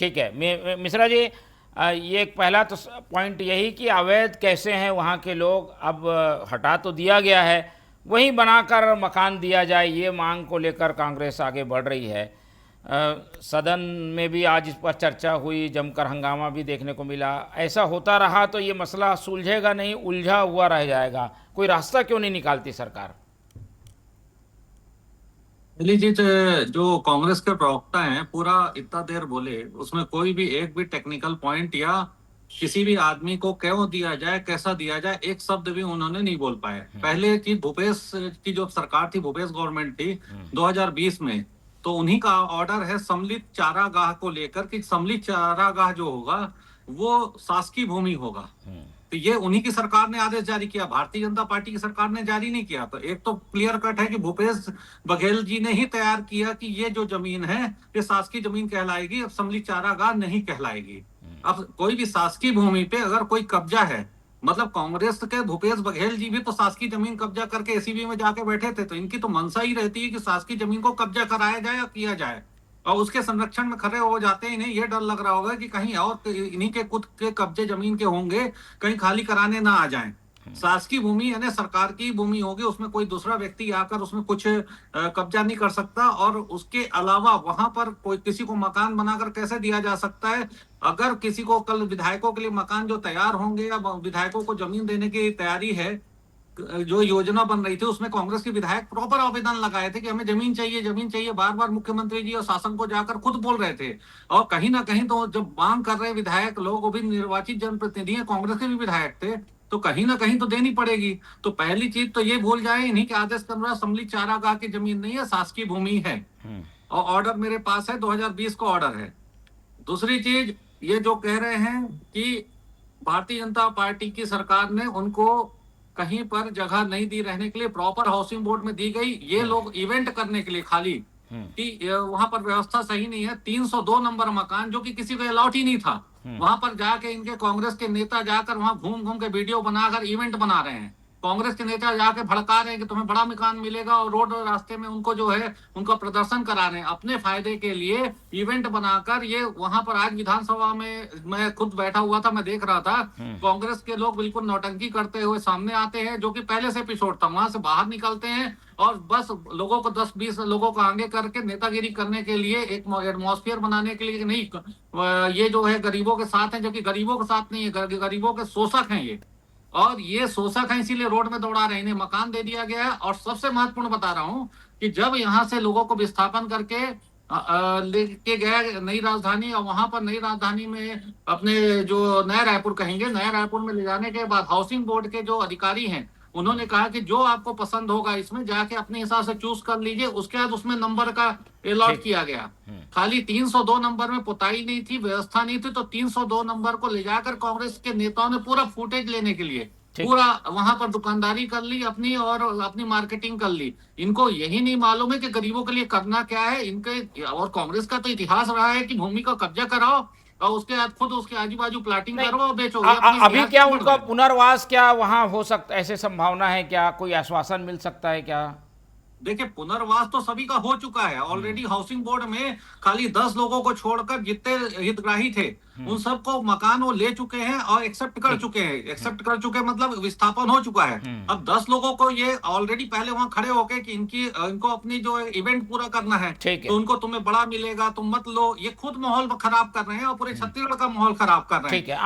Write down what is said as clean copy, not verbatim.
ठीक है मिश्रा जी, ये एक पहला तो पॉइंट यही कि अवैध कैसे हैं वहाँ के लोग, अब हटा तो दिया गया है, वहीं बनाकर मकान दिया जाए, ये मांग को लेकर कांग्रेस आगे बढ़ रही है। सदन में भी आज इस पर चर्चा हुई, जमकर हंगामा भी देखने को मिला। ऐसा होता रहा तो ये मसला सुलझेगा नहीं, उलझा हुआ रह जाएगा। कोई रास्ता क्यों नहीं निकालती सरकार? दिल्ली जी, जो कांग्रेस के प्रवक्ता हैं पूरा इतना देर बोले, उसमें कोई भी एक भी टेक्निकल पॉइंट या किसी भी आदमी को क्यों दिया जाए, कैसा दिया जाए, एक शब्द भी उन्होंने नहीं बोल पाए। पहले की भूपेश की जो सरकार थी, भूपेश गवर्नमेंट थी 2020 में, तो उन्हीं का ऑर्डर है सम्मिलित चारागाह को लेकर कि सम्मिलित चारागाह जो होगा वो शासकीय भूमि होगा। तो ये उन्हीं की सरकार ने आदेश जारी किया, भारतीय जनता पार्टी की सरकार ने जारी नहीं किया। तो एक तो क्लियर कट है कि भूपेश बघेल जी ने ही तैयार किया कि ये जो जमीन है ये शासकीय जमीन कहलाएगी, अब सम्मिलित चारागाह नहीं कहलाएगी। अब कोई भी शासकीय भूमि पे अगर कोई कब्जा है, मतलब कांग्रेस के भूपेश बघेल जी भी तो शासकीय जमीन कब्जा करके एसीबी में जाके बैठे थे, तो इनकी तो मंशा ही रहती है कि शासकीय जमीन को कब्जा कराया जाए या किया जाए, और उसके संरक्षण में खड़े हो जाते हैं। इन्हें यह डर लग रहा होगा कि कहीं और इन्हीं के खुद के कब्जे जमीन के होंगे, कहीं खाली कराने ना आ जाएं। शासकीय भूमि यानी सरकार की भूमि होगी, उसमें कोई दूसरा व्यक्ति आकर उसमें कुछ कब्जा नहीं कर सकता। और उसके अलावा वहां पर कोई किसी को मकान बनाकर कैसे दिया जा सकता है? अगर किसी को कल विधायकों के लिए मकान जो तैयार होंगे या विधायकों को जमीन देने की तैयारी है, जो योजना बन रही थी उसमें कांग्रेस के विधायक प्रॉपर आवेदन लगाए थे कि हमें जमीन चाहिए, जमीन चाहिए, बार बार मुख्यमंत्री जी और शासन को जाकर खुद बोल रहे थे। और कहीं ना कहीं तो जब मांग कर रहे विधायक लोग, वो भी निर्वाचित जनप्रतिनिधि हैं, कांग्रेस के भी विधायक थे, तो कहीं ना कहीं तो देनी पड़ेगी। तो पहली चीज तो ये भूल जाए, इन्हीं के आदेश के अनुसार सम्मिलित चारागाह की जमीन नहीं है, शासकीय भूमि है। और ऑर्डर मेरे पास है, 2020 का ऑर्डर है। दूसरी चीज, ये जो कह रहे हैं कि भारतीय जनता पार्टी की सरकार ने उनको कहीं पर जगह नहीं दी रहने के लिए, प्रॉपर हाउसिंग बोर्ड में दी गई, ये लोग इवेंट करने के लिए खाली कि वहां पर व्यवस्था सही नहीं है। 302 नंबर मकान जो कि किसी को अलॉट ही नहीं था, वहां पर जाके इनके कांग्रेस के नेता जाकर वहां घूम घूम के वीडियो बनाकर इवेंट बना रहे हैं। कांग्रेस के नेता जाके भड़का रहे हैं कि तुम्हें बड़ा मकान मिलेगा, और रोड और रास्ते में उनको जो है उनका प्रदर्शन करा रहे हैं अपने फायदे के लिए, इवेंट बनाकर। ये वहां पर आज विधानसभा में मैं खुद बैठा हुआ था, मैं देख रहा था, कांग्रेस के लोग बिल्कुल नौटंकी करते हुए सामने आते हैं, जो कि पहले से एपिसोड था। वहां से बाहर निकलते हैं और बस लोगों को 10-20 लोगों को आगे करके नेतागिरी करने के लिए, एक एटमॉस्फेयर बनाने के लिए, नहीं ये जो है गरीबों के साथ है, जो कि गरीबों के साथ नहीं है, गरीबों के शोषक हैं ये। और ये शोषक है, इसीलिए रोड में दौड़ा रहे हैं। इन्हें मकान दे दिया गया है। और सबसे महत्वपूर्ण बता रहा हूं कि जब यहां से लोगों को विस्थापन करके लेके गए नई राजधानी, और वहां पर नई राजधानी में अपने जो नया रायपुर कहेंगे, नया रायपुर में ले जाने के बाद हाउसिंग बोर्ड के जो अधिकारी हैं, उन्होंने कहा कि जो आपको पसंद होगा इसमें जाके अपने हिसाब से चूज कर लीजिए। उसके बाद उसमें नंबर का अलॉट किया गया। खाली 302 नंबर में पुताई नहीं थी, व्यवस्था नहीं थी, तो 302 नंबर को ले जाकर कांग्रेस के नेताओं ने पूरा फुटेज लेने के लिए पूरा वहां पर दुकानदारी कर ली अपनी, और अपनी मार्केटिंग कर ली। इनको यही नहीं मालूम है कि गरीबों के लिए करना क्या है इनके। और कांग्रेस का तो इतिहास रहा है कि भूमि का कब्जा कराओ और उसके बाद खुद उसके आजू बाजू प्लाटिंग करो और बेचो। अभी क्या उनका पुनर्वास क्या वहां हो सकता, ऐसे संभावना है क्या? कोई आश्वासन मिल सकता है क्या? देखिए, पुनर्वास तो सभी का हो चुका है ऑलरेडी। हाउसिंग बोर्ड में खाली 10 लोगों को छोड़कर जितने हितग्राही थे उन सबको मकान वो ले चुके हैं और एक्सेप्ट कर चुके हैं। एक्सेप्ट कर चुके मतलब विस्थापन हो चुका है। अब 10 लोगों को ये ऑलरेडी पहले वहां खड़े होके कि इनको अपनी जो इवेंट पूरा करना है, तो उनको तुम्हें बड़ा मिलेगा, तुम मत लो, ये खुद माहौल खराब कर रहे हैं और पूरे छत्तीसगढ़ का माहौल खराब कर रहे हैं।